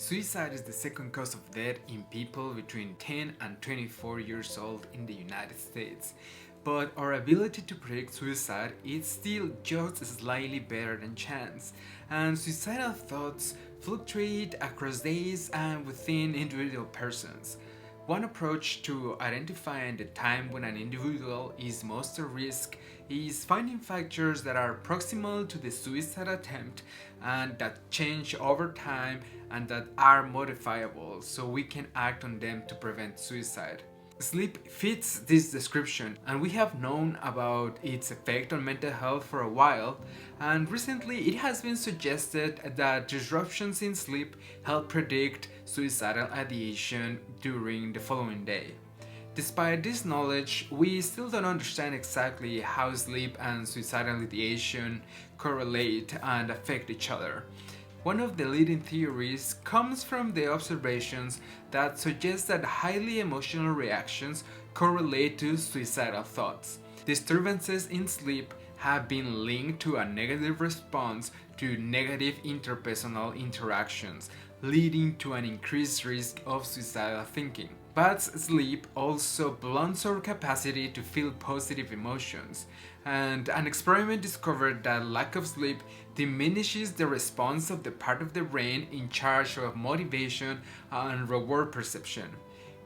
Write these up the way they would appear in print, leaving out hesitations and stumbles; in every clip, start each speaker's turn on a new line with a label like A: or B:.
A: Suicide is the second cause of death in people between 10 and 24 years old in the United States. But our ability to predict suicide is still just slightly better than chance, and suicidal thoughts fluctuate across days and within individual persons. One approach to identifying the time when an individual is most at risk is finding factors that are proximal to the suicide attempt and that change over time and that are modifiable so we can act on them to prevent suicide. Sleep fits this description, and we have known about its effect on mental health for a while, and recently it has been suggested that disruptions in sleep help predict suicidal ideation during the following day. Despite this knowledge, we still don't understand exactly how sleep and suicidal ideation correlate and affect each other. One of the leading theories comes from the observations that suggest that highly emotional reactions correlate to suicidal thoughts. Disturbances in sleep have been linked to a negative response to negative interpersonal interactions, leading to an increased risk of suicidal thinking. Bad sleep also blunts our capacity to feel positive emotions, and an experiment discovered that lack of sleep diminishes the response of the part of the brain in charge of motivation and reward perception.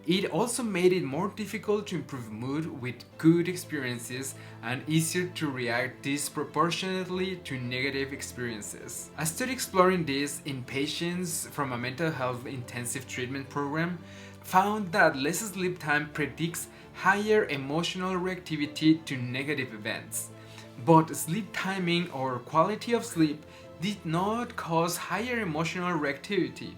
A: It also made it more difficult to improve mood with good experiences and easier to react disproportionately to negative experiences. A study exploring this in patients from a mental health intensive treatment program found that less sleep time predicts higher emotional reactivity to negative events. But sleep timing or quality of sleep did not cause higher emotional reactivity.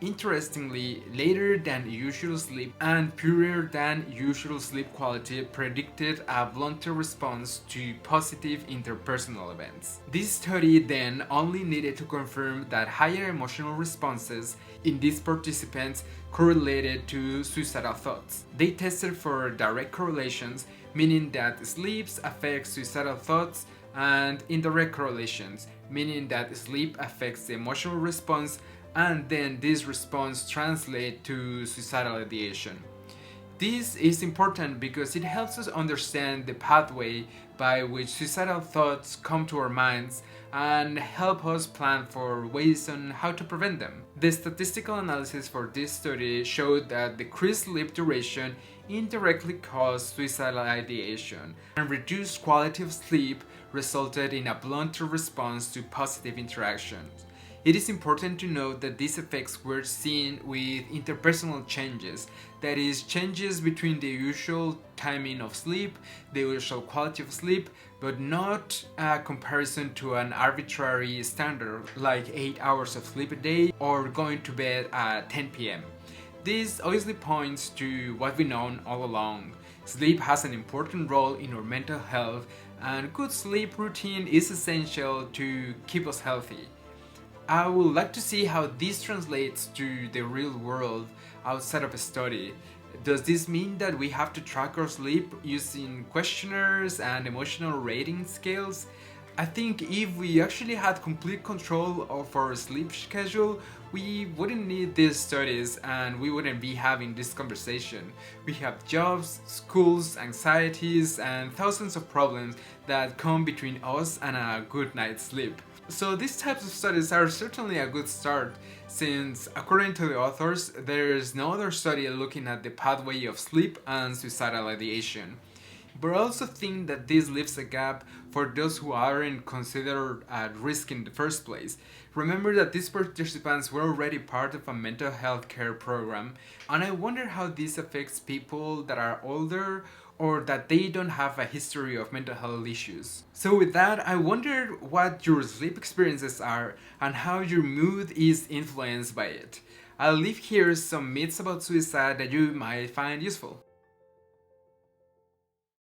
A: Interestingly, later than usual sleep and poorer than usual sleep quality predicted a blunter response to positive interpersonal events. This study then only needed to confirm that higher emotional responses in these participants correlated to suicidal thoughts. They tested for direct correlations, meaning that sleep affects suicidal thoughts, and indirect correlations, meaning that sleep affects the emotional response and then this response translates to suicidal ideation. This is important because it helps us understand the pathway by which suicidal thoughts come to our minds and help us plan for ways on how to prevent them. The statistical analysis for this study showed that decreased sleep duration indirectly caused suicidal ideation, and reduced quality of sleep resulted in a blunter response to positive interactions. It is important to note that these effects were seen with interpersonal changes, that is, changes between the usual timing of sleep, the usual quality of sleep, but not a comparison to an arbitrary standard like 8 hours of sleep a day or going to bed at 10 p.m. This obviously points to what we've known all along. Sleep has an important role in our mental health, and good sleep routine is essential to keep us healthy. I would like to see how this translates to the real world outside of a study. Does this mean that we have to track our sleep using questionnaires and emotional rating scales? I think if we actually had complete control of our sleep schedule, we wouldn't need these studies and we wouldn't be having this conversation. We have jobs, schools, anxieties, and thousands of problems that come between us and a good night's sleep. So these types of studies are certainly a good start, since according to the authors, there is no other study looking at the pathway of sleep and suicidal ideation. But I also think that this leaves a gap for those who aren't considered at risk in the first place. Remember that these participants were already part of a mental health care program, and I wonder how this affects people that are older or that they don't have a history of mental health issues. So with that, I wonder what your sleep experiences are and how your mood is influenced by it. I'll leave here some myths about suicide that you might find useful.